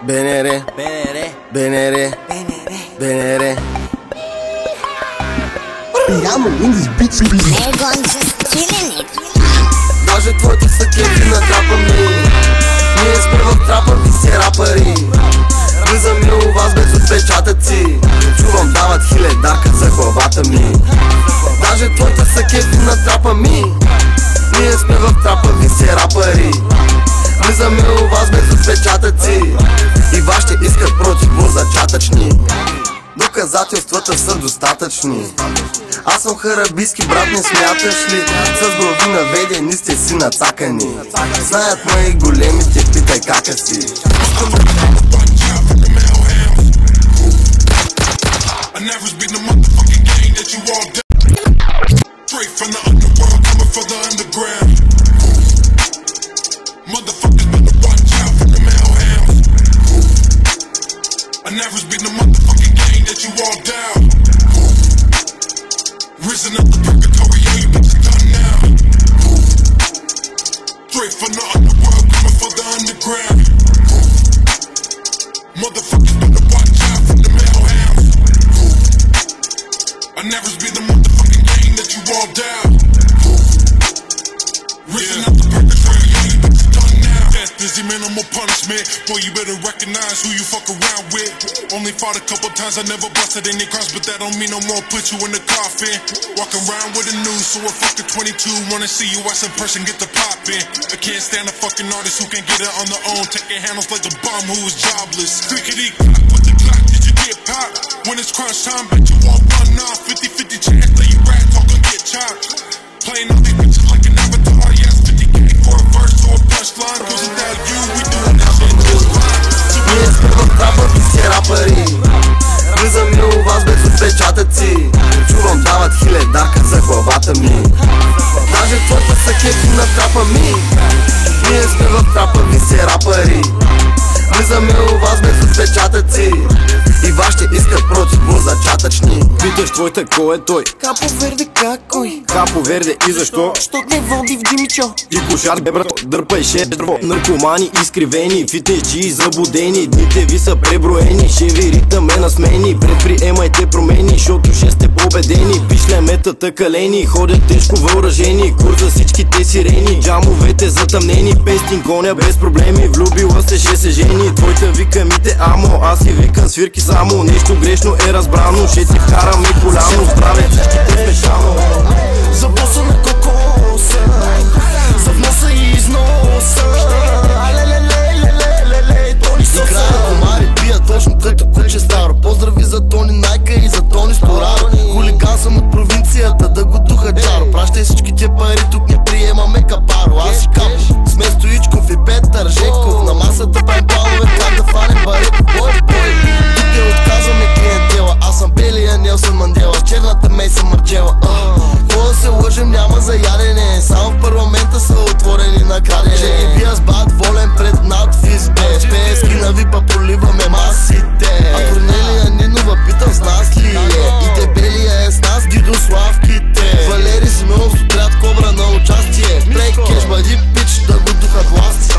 БНР, БНР, БНР. Даже твоите са кефи на трапа ми. Ние сме в трапа, ви си рапъри. Влизам и у вас без отпечатъци. Чувам дават хиледарка за главата ми. Даже твоите са кефи на трапа ми. Ние сме в трапа, ви си рапъри. Влизам и у вас без отпечатъци. И вашите искат противозачатъчни. Доказателствата са достатъчни. Аз съм харабийски брат, не смяташ ли? С глави наведени сте си нацакани. Знаят ме и големите, питай кака си. Risen up the purgatory, yeah, you bitches done now. Straight from the underworld, coming for the underground. Motherfuckers better watch out from the hellhounds. I never be the motherfucking game that you all down. Risen up the purgatory, yeah, you bitches done now. Death is the minimal punishment. Boy, you better recognize who you fuck around with. Only fought a couple times, I never busted any crimes, but that don't mean no more put you in the coffin. Walking around with a noose, so a fucking 22 wanna see you as a person, get the pop in. I can't stand a fucking artist who can't get it on their own, taking handles like a bum who is jobless. Clickety clack with the clock, did you get popped? When it's crunch time, bet you won't run off. 50-50 chance that you rat talk and get chopped. Playing all these bitches like an avatar, yes, 50K for a verse or a punchline. Cause without you, we doing that shit just fine. Ние сме в трапа, ви си рапъри. Влизам и у вас без отпечатъци. Чувам дават хиледарка за главата ми. Даже твоите са кефи на трапа ми. Ние сме в трапа, ви си рапъри. Влизам и у вас без отпечатъци. И вашите искат противозачатъчни. Питаш твоята кой е той? Капо Верде как кой? Капо Верде и защо? Що не води в Димичо? И кошар бе брат, дърпай шедро. Наркомани изкривени, фитнесчи заблудени. Дните ви са преброени, шеви ритъм е на смени. Предприемайте промени, защото ще сте победени. Пишлеметата калени, ходят тежко въоръжени. Кур за всичките сирени, джамовете затъмнени. Пестин коня без проблеми, влюбила се ще се жени. Твоята вика мите амо, аз си викам свирки само. Нещо грешно е разбрано, ще ти вкараме коляно. Здраве всичките смешано. За боса на кокоса, за вноса и износа. Играя комари, пия точно като куче старо. Поздрави за Тони Найка и за Тони Стораро. Хулиган съм от провинцията, да го духа джаро. Пращай всичките пари, тук не приемаме капаро. Аз си капо, сме Стоичков и Петър Жеков. На масата правим планове как да фанем барето. Бой, тук те отказваме клиентела. Аз съм белия Нелсън Мандела, с черната Мейса Марчела. Хора се лъжем, няма за ядене. Само в парламента са отворени на крадене. Ще ги бия с бат волен пред надфис бе. Спески на випа проливаме масите. А Корнелия Нинова питам с нас ли е? И дебелия е с нас, Дидославките. Валери Симеонов с отряд Кобра на участие. Плей кеш, бъди пич, да го духат властите.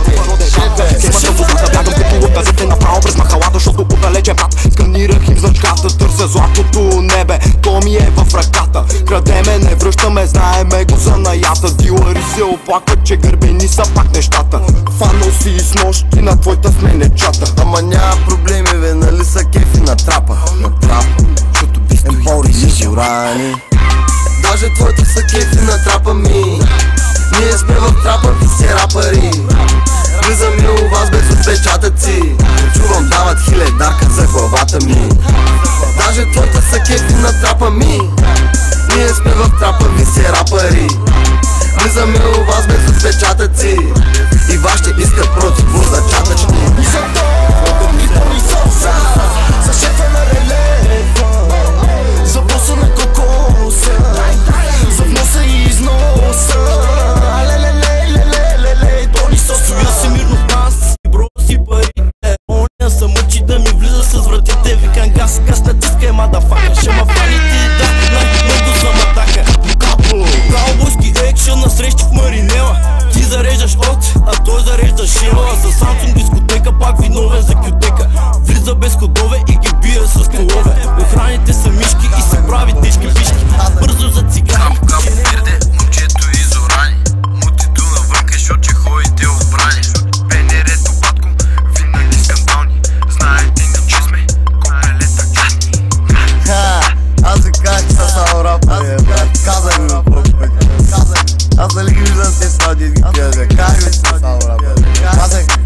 Симата позната, бягам като лупезите направо през махалата, защото отдалече брат. Сканирах им значката, търся златото небе, то ми е в ръката. Крадеме, не връщаме, знаеме го за наята. Дилъри се оплакват, че гърбени са пак нещата. Фанал си и с нощи на твоята смене чата. Ама няма проблеми, бе, нали са кефи на трапа. На трапа, защото Ембори си журани. Даже твоите са кефи на трапа ми. Ние сме в трапа, ви си рапъри. Влизам и у вас без отпечатъци. Чувам дават хиледарка за главата ми. Даже твоите са кефи на трапа ми. Ние сме в трапа, ви си рапъри. Влизам и у вас без отпечатъци. И вашите искат противозачатъчни. За Тони, Тони Соса, за шефа на релефа, за боса на кокоса, за вноса и износа. Тони Соса. Стоя си мирно в нас, броси парите. Оня се мъчи да ми влиза с вратите. Викам газ, газ натискай, мадафака. Ще ма фани ти, да, най-много за матака. Капо, каубойски екшън на срещи в Маринела. Ти зареждаш от Аз нали ги виждам те слади, ги кажа, как ви сте само, брат? Пасек!